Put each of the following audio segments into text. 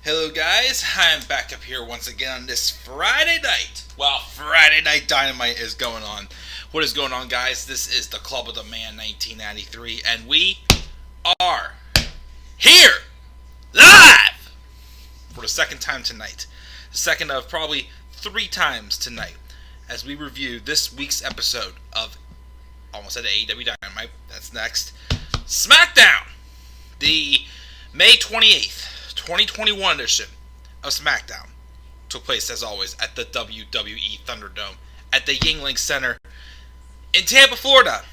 Hello guys, I'm back up here once again on this Friday night. Well, Friday Night Dynamite is going on. What is going on, guys? This is the Club of the Man 1993, and we are here live for the second time tonight. The second of probably 3 times tonight as we review this week's episode of, almost said AEW Dynamite, that's next, Smackdown, the May 28th. 2021 edition of Smackdown took place, as always, at the WWE Thunderdome at the Yuengling Center in Tampa, Florida.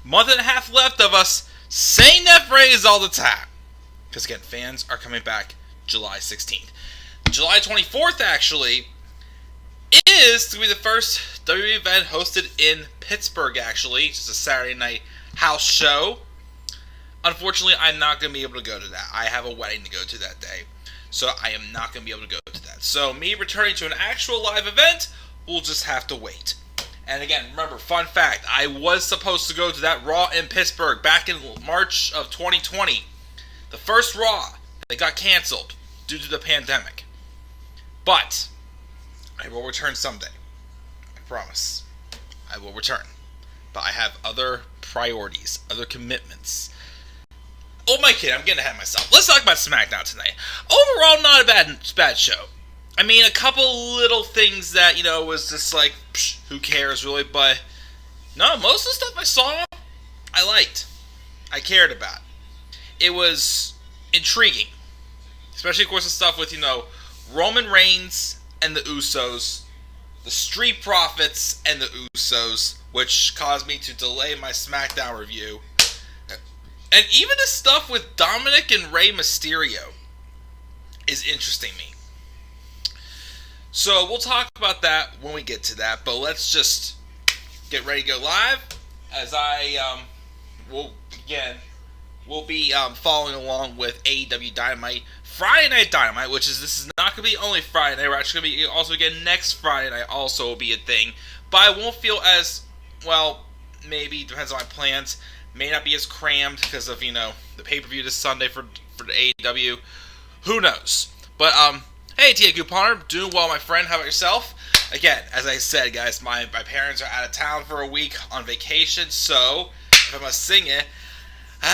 Month and a half left of us saying that phrase all the time. Because, again, fans are coming back July 16th. July 24th, actually, is to be the first WWE event hosted in Pittsburgh, actually. It's just a Saturday night house show. Unfortunately, I'm not going to be able to go to that. I have a wedding to go to that day, so I am not going to be able to go to that. So me returning to an actual live event, we'll just have to wait. And again, remember, fun fact, I was supposed to go to that Raw in Pittsburgh back in March of 2020. The first Raw that got canceled due to the pandemic. But I will return someday. I promise. I will return. But I have other priorities, other commitments. Oh my kid, I'm getting ahead of myself. Let's talk about SmackDown tonight. Overall, not a bad show. I mean, a couple little things that, was just like, who cares really, but no, most of the stuff I saw, I liked. I cared about. It was intriguing. Especially, of course, the stuff with, Roman Reigns and the Usos, the Street Profits and the Usos, which caused me to delay my SmackDown review. And even the stuff with Dominic and Rey Mysterio is interesting me. So we'll talk about that when we get to that. But let's just get ready to go live. As we'll be following along with AEW Dynamite, Friday Night Dynamite, this is not going to be only Friday night. We're actually going to be also again next Friday night also will be a thing. But I won't feel as, maybe, depends on my plans. May not be as crammed because of, the pay-per-view this Sunday for the AEW. Who knows? But, hey, Tia Couponer, doing well, my friend. How about yourself? Again, as I said, guys, my parents are out of town for a week on vacation, so if I must sing it,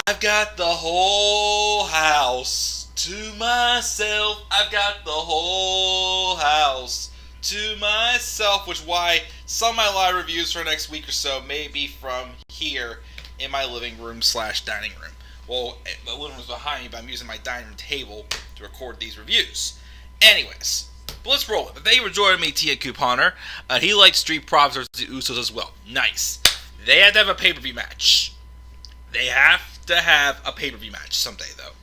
I've got the whole house to myself. I've got the whole house to myself, which is why some of my live reviews for next week or so may be from here in my living room / dining room. Well, the living room's behind me, but I'm using my dining room table to record these reviews. Anyways, but let's roll it. But thank you for joining me, Tia Couponer. He likes Street Profits versus the Usos as well. Nice. They had to have a pay-per-view match. They have to have a pay-per-view match someday, though.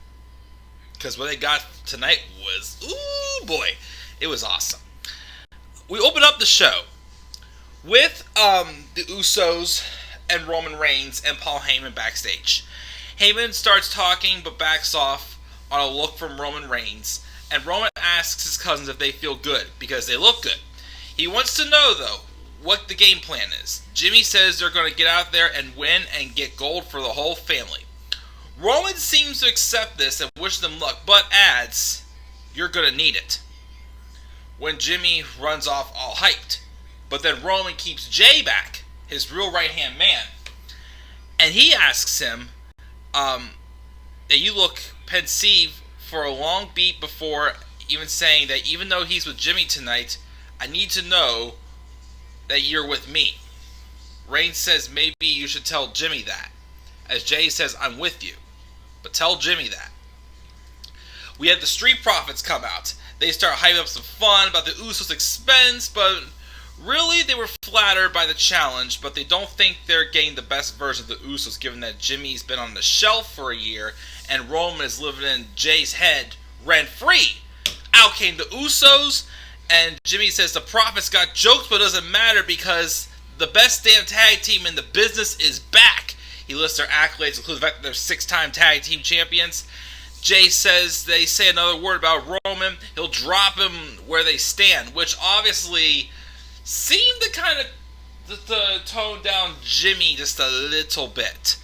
Because what they got tonight was, ooh boy, it was awesome. We open up the show with the Usos and Roman Reigns and Paul Heyman backstage. Heyman starts talking but backs off on a look from Roman Reigns, and Roman asks his cousins if they feel good because they look good. He wants to know, though, what the game plan is. Jimmy says they're going to get out there and win and get gold for the whole family. Roman seems to accept this and wish them luck, but adds, "You're going to need it," when Jimmy runs off all hyped. But then Roman keeps Jay back, his real right-hand man, and he asks him that you look pensive for a long beat before even saying that even though he's with Jimmy tonight, I need to know that you're with me. Reigns says maybe you should tell Jimmy that, as Jay says I'm with you, but tell Jimmy that. We had the Street Profits come out. They start hyping up some fun about the Usos' expense, but really, they were flattered by the challenge, but they don't think they're getting the best version of the Usos, given that Jimmy's been on the shelf for a year, and Roman is living in Jay's head rent-free. Out came the Usos, and Jimmy says the Profits got jokes, but it doesn't matter because the best damn tag team in the business is back. He lists their accolades, including the fact that they're 6-time tag team champions. Jay says they say another word about Roman, he'll drop him where they stand, which obviously seemed to kind of to tone down Jimmy just a little bit.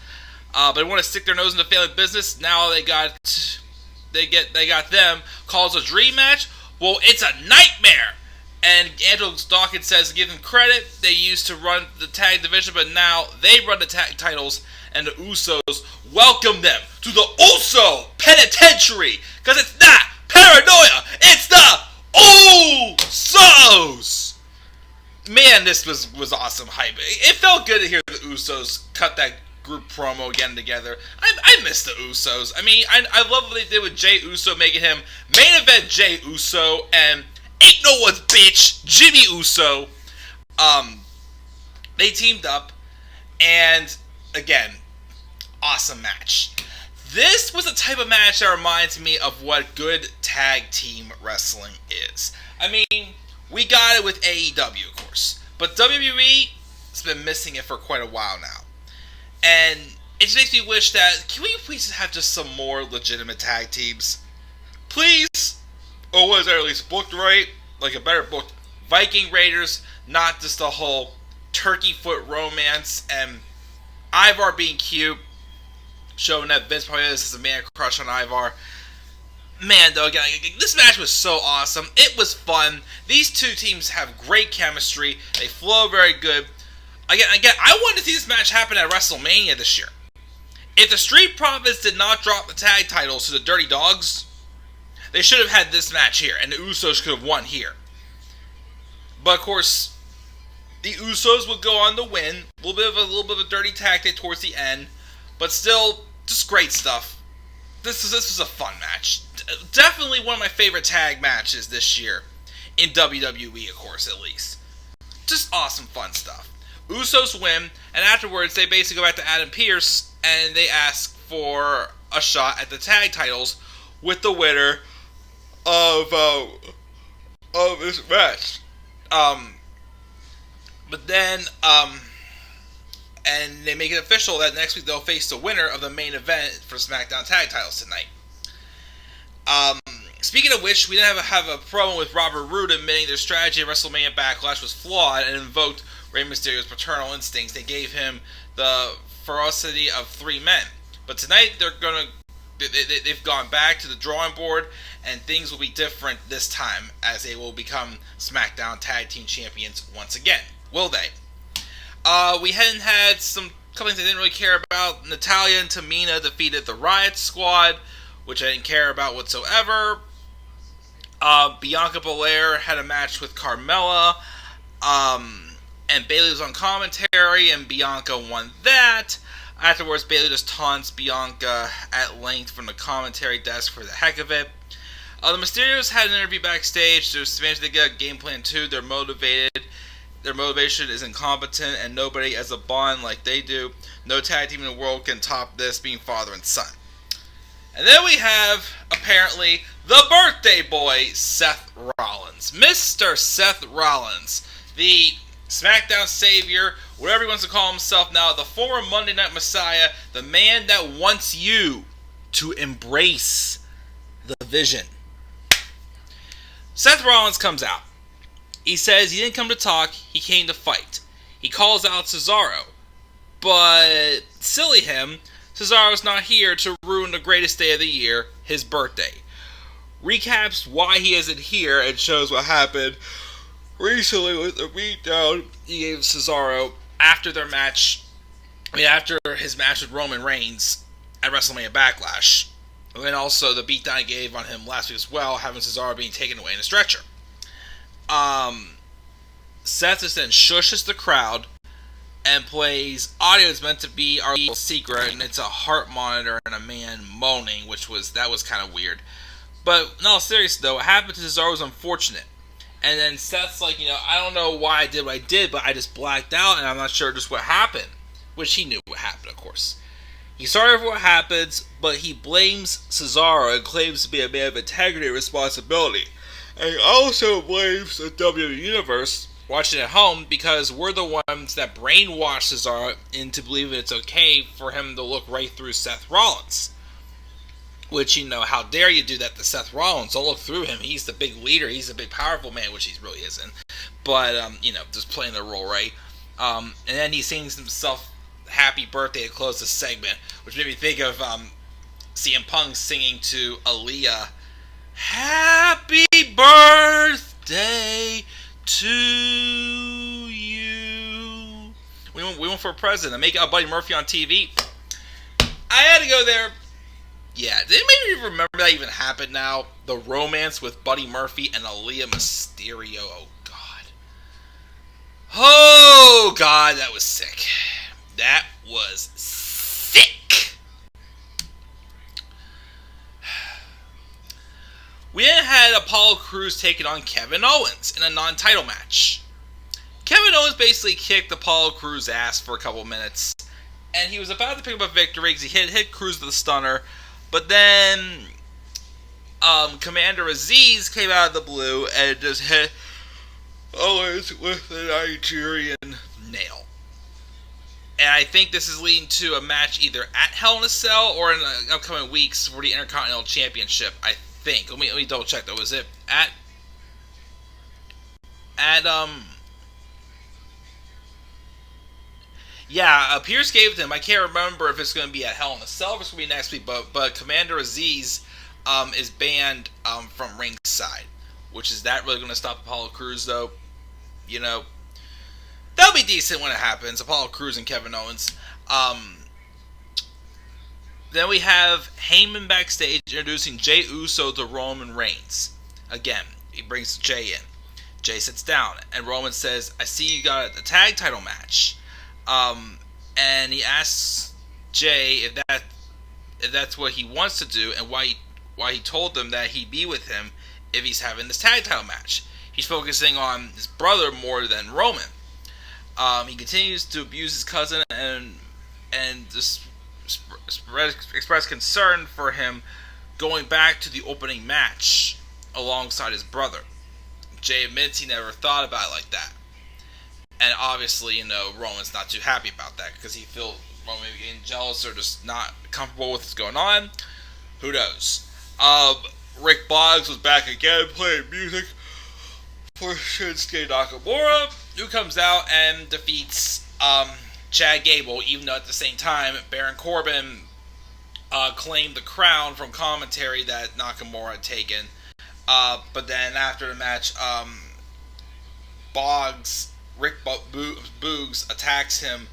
But they want to stick their nose in the family business. Now they got them calls a dream match. Well, it's a nightmare. And Angelo Dawkins says, give them credit, they used to run the tag division, but now they run the tag titles, and the Usos welcome them to the Uso Penitentiary, because it's not paranoia, it's the Usos! Man, this was awesome hype. It felt good to hear the Usos cut that group promo again together. I miss the Usos. I mean, I love what they did with Jey Uso, making him main event Jey Uso, and ain't no one's bitch, Jimmy Uso. They teamed up, and again, awesome match. This was a type of match that reminds me of what good tag team wrestling is. I mean, we got it with AEW, of course, but WWE has been missing it for quite a while now. And it just makes me wish that, can we please have just some more legitimate tag teams? Please? Or was it at least booked right? Like a better booked Viking Raiders, not just the whole turkey foot romance and Ivar being cute, showing that Vince probably has a man crush on Ivar. Man, though, again, this match was so awesome. It was fun. These two teams have great chemistry. They flow very good. Again, I wanted to see this match happen at WrestleMania this year. If the Street Profits did not drop the tag titles to the Dirty Dogs, they should have had this match here, and the Usos could have won here. But of course, the Usos would go on to win. A little bit of a dirty tactic towards the end, but still, just great stuff. This was a fun match. Definitely one of my favorite tag matches this year in WWE, of course, at least. Just awesome, fun stuff. Usos win, and afterwards they basically go back to Adam Pearce and they ask for a shot at the tag titles with the winner of this match. But then and they make it official that next week they'll face the winner of the main event for SmackDown tag titles tonight. Speaking of which, we didn't have a promo with Robert Roode admitting their strategy at WrestleMania Backlash was flawed and invoked Rey Mysterio's paternal instincts. They gave him the ferocity of three men. But tonight they've gone back to the drawing board, and things will be different this time as they will become SmackDown Tag Team Champions once again. Will they? We hadn't had some couple things I didn't really care about. Natalya and Tamina defeated the Riot Squad, which I didn't care about whatsoever. Bianca Belair had a match with Carmella, and Bayley was on commentary, and Bianca won that. Afterwards, Bayley just taunts Bianca at length from the commentary desk for the heck of it. The Mysterios had an interview backstage. They're managed to get a game plan too. They're motivated. Their motivation is incompetent, and nobody has a bond like they do. No tag team in the world can top this, being father and son. And then we have, apparently, the birthday boy, Seth Rollins. Mr. Seth Rollins, the SmackDown Savior, whatever he wants to call himself now, the former Monday Night Messiah, the man that wants you to embrace the vision. Seth Rollins comes out. He says he didn't come to talk, he came to fight. He calls out Cesaro. But, silly him, Cesaro's not here to ruin the greatest day of the year, his birthday. Recaps why he isn't here and shows what happened recently with the beatdown he gave Cesaro after after his match with Roman Reigns at WrestleMania Backlash. And then also the beatdown he gave on him last week as well, having Cesaro being taken away in a stretcher. Seth just then shushes the crowd and plays audio that's meant to be our little secret, and it's a heart monitor and a man moaning, that was kind of weird. But in all seriousness though, what happened to Cesaro was unfortunate. And then Seth's like, I don't know why I did what I did, but I just blacked out and I'm not sure just what happened. Which he knew what happened, of course. He's sorry for what happens, but he blames Cesaro and claims to be a man of integrity and responsibility. And he also blames the WWE Universe, watching at home, because we're the ones that brainwashed Cesaro into believing it's okay for him to look right through Seth Rollins. Which, how dare you do that to Seth Rollins? Don't look through him. He's the big leader. He's the big powerful man, which he really isn't. But, just playing the role right. And then he sings himself happy birthday to close the segment, which made me think of CM Punk singing to Aaliyah Happy birthday to you. We went for a president. I make out Buddy Murphy on TV. I had to go there. Yeah, did anybody even remember that even happened now? The romance with Buddy Murphy and Aaliyah Mysterio. Oh, God. Oh, God, that was sick. That was sick. We then had Apollo Crews taking on Kevin Owens in a non-title match. Kevin Owens basically kicked Apollo Crews' ass for a couple minutes, and he was about to pick up a victory because he hit Crews with a stunner, but then Commander Aziz came out of the blue and just hit Owens with the Nigerian nail. And I think this is leading to a match either at Hell in a Cell or in the upcoming weeks for the Intercontinental Championship, I think. Let me double check though. Was it at yeah, Pierce gave it to him. I can't remember if it's going to be at Hell in a Cell or if it's going to be next week, but Commander Aziz is banned from ringside, which is that really going to stop Apollo Crews though? You know, that'll be decent when it happens. Apollo Crews and Kevin Owens. Then we have Heyman backstage introducing Jey Uso to Roman Reigns. Again, he brings Jey in. Jey sits down, and Roman says, "I see you got a tag title match." And he asks Jey if that's what he wants to do, and why he told them that he'd be with him if he's having this tag title match. He's focusing on his brother more than Roman. He continues to abuse his cousin and just express concern for him going back to the opening match alongside his brother. Jey admits he never thought about it like that. And obviously, Roman's not too happy about that because he feels Roman maybe getting jealous or just not comfortable with what's going on. Who knows? Rick Boggs was back again playing music for Shinsuke Nakamura, who comes out and defeats Chad Gable, even though at the same time Baron Corbin claimed the crown from commentary that Nakamura had taken. But then after the match, Rick Boogs attacks him,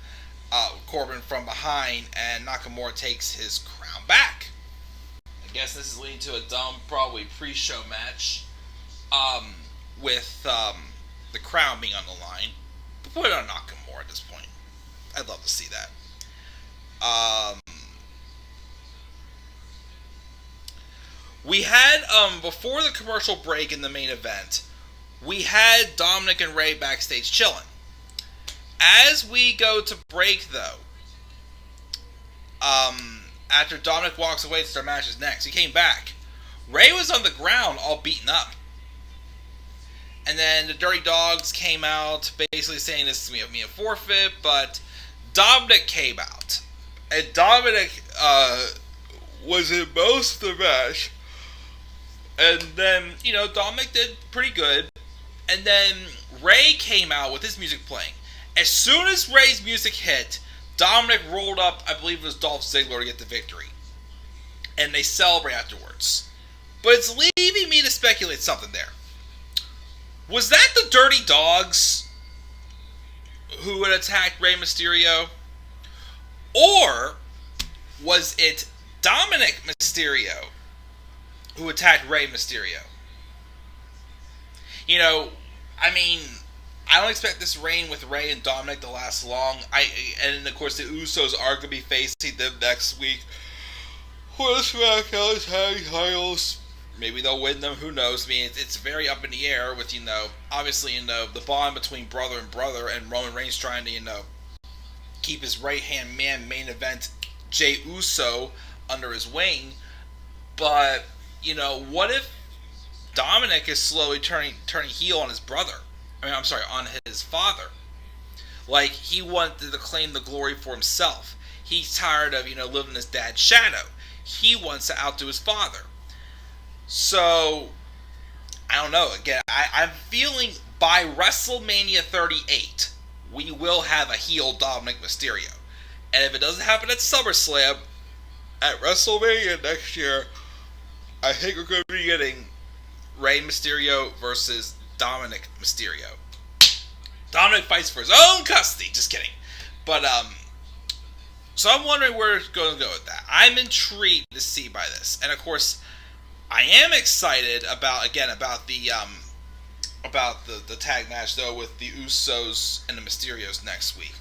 Corbin from behind, and Nakamura takes his crown back. I guess this is leading to a dumb, probably pre-show match, with the crown being on the line. But put it on Nakamura at this point. I'd love to see that. We had, before the commercial break in the main event, we had Dominic and Rey backstage chilling. As we go to break, though, after Dominic walks away to start matches next, he came back. Rey was on the ground all beaten up. And then the Dirty Dogs came out basically saying this is going to be a forfeit, but Dominic came out. And Dominic was in most of the match. And then, Dominic did pretty good. And then Rey came out with his music playing. As soon as Rey's music hit, Dominic rolled up, I believe it was Dolph Ziggler, to get the victory. And they celebrate afterwards. But it's leaving me to speculate something there. Was that the Dirty Dogs who had attacked Rey Mysterio? Or was it Dominic Mysterio who attacked Rey Mysterio? I don't expect this reign with Rey and Dominic to last long. And of course the Usos are going to be facing them next week for the SmackDown tag titles. Maybe they'll win them, who knows? It's very up in the air with, obviously, the bond between brother and Roman Reigns trying to, keep his right-hand man main event, Jey Uso, under his wing. But, what if Dominic is slowly turning heel on his brother? On his father. Like, he wanted to claim the glory for himself. He's tired of, living in his dad's shadow. He wants to outdo his father. So, I don't know. Again, I'm feeling by WrestleMania 38, we will have a heel Dominic Mysterio. And if it doesn't happen at SummerSlam, at WrestleMania next year, I think we're going to be getting Rey Mysterio versus Dominic Mysterio. Dominic fights for his own custody. Just kidding. But, so I'm wondering where it's going to go with that. I'm intrigued to see by this. And, of course, I am excited about the tag match, though, with the Usos and the Mysterios next week.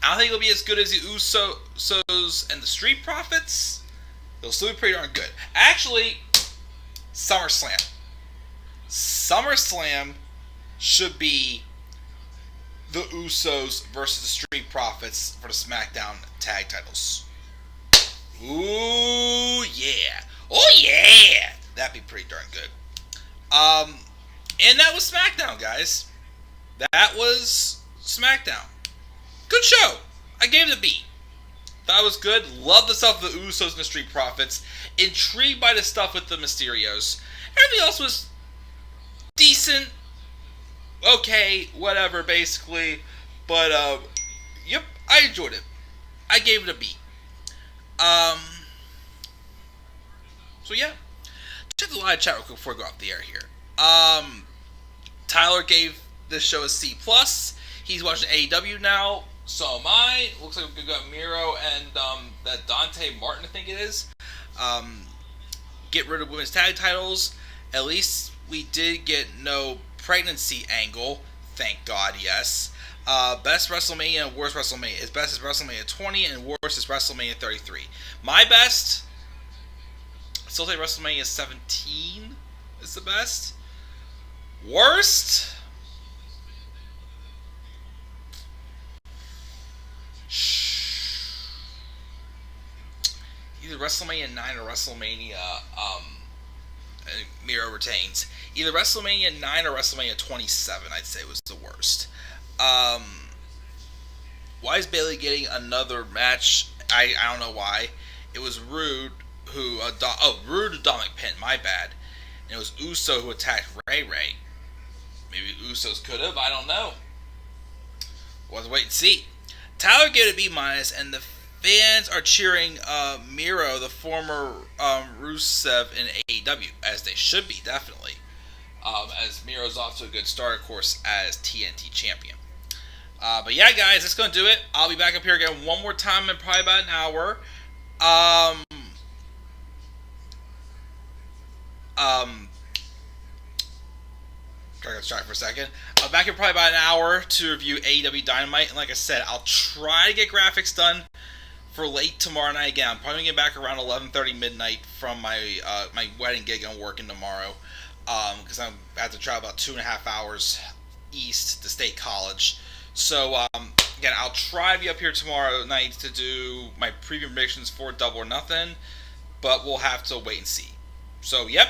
I don't think it'll be as good as the Usos and the Street Profits. It'll still be pretty darn good. Actually, SummerSlam. SummerSlam should be the Usos versus the Street Profits for the SmackDown tag titles. Ooh, yeah. Oh, yeah. That'd be pretty darn good. And that was SmackDown, guys. That was SmackDown. Good show. I gave it a B. Thought it was good. Love the stuff with the Usos and the Street Profits. Intrigued by the stuff with the Mysterios. Everything else was decent. Okay, whatever, basically. But, yep, I enjoyed it. I gave it a B. So, yeah. Check the live chat real quick before I go off the air here. Tyler gave this show a C+. He's watching AEW now. So am I. Looks like we've got Miro and that Dante Martin, I think it is. Get rid of women's tag titles. At least we did get no pregnancy angle. Thank God, yes. Best WrestleMania and worst WrestleMania. His best is WrestleMania 20 and worst is WrestleMania 33. My best, I still say WrestleMania 17 is the best. Worst? Either WrestleMania 9 or WrestleMania Miro retains. Either WrestleMania 9 or WrestleMania 27, I'd say, was the worst. Why is Bayley getting another match? I don't know why. It was Rude who... Rude to Dominic Pin, my bad. And it was Uso who attacked Ray Ray. Maybe Usos could have, I don't know. We'll have to wait and see. Tyler gave it a B-, and the fans are cheering Miro, the former Rusev in AEW, as they should be, definitely. As Miro's off to a good start, of course, as TNT champion. But yeah, guys, that's going to do it. I'll be back up here again one more time in probably about an hour. Try for a second. I'll be back here probably about an hour to review AEW Dynamite. And like I said, I'll try to get graphics done for late tomorrow night again. I'm probably going to get back around 11:30 midnight from my my wedding gig I'm working tomorrow. Because I have to travel about 2.5 hours east to State College. So, again, I'll try to be up here tomorrow night to do my preview predictions for Double or Nothing. But we'll have to wait and see. So, yep.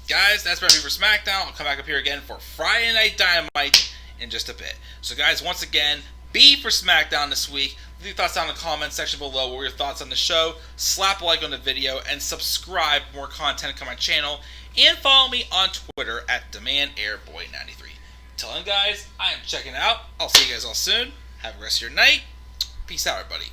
Guys, that's my review for SmackDown. I'll come back up here again for Friday Night Dynamite in just a bit. So, guys, once again, B for SmackDown this week. Leave your thoughts down in the comments section below. What were your thoughts on the show? Slap a like on the video and subscribe for more content on my channel. And follow me on Twitter at DemandAirBoy93. Till then, guys, I am checking out. I'll see you guys all soon. Have a rest of your night. Peace out, everybody.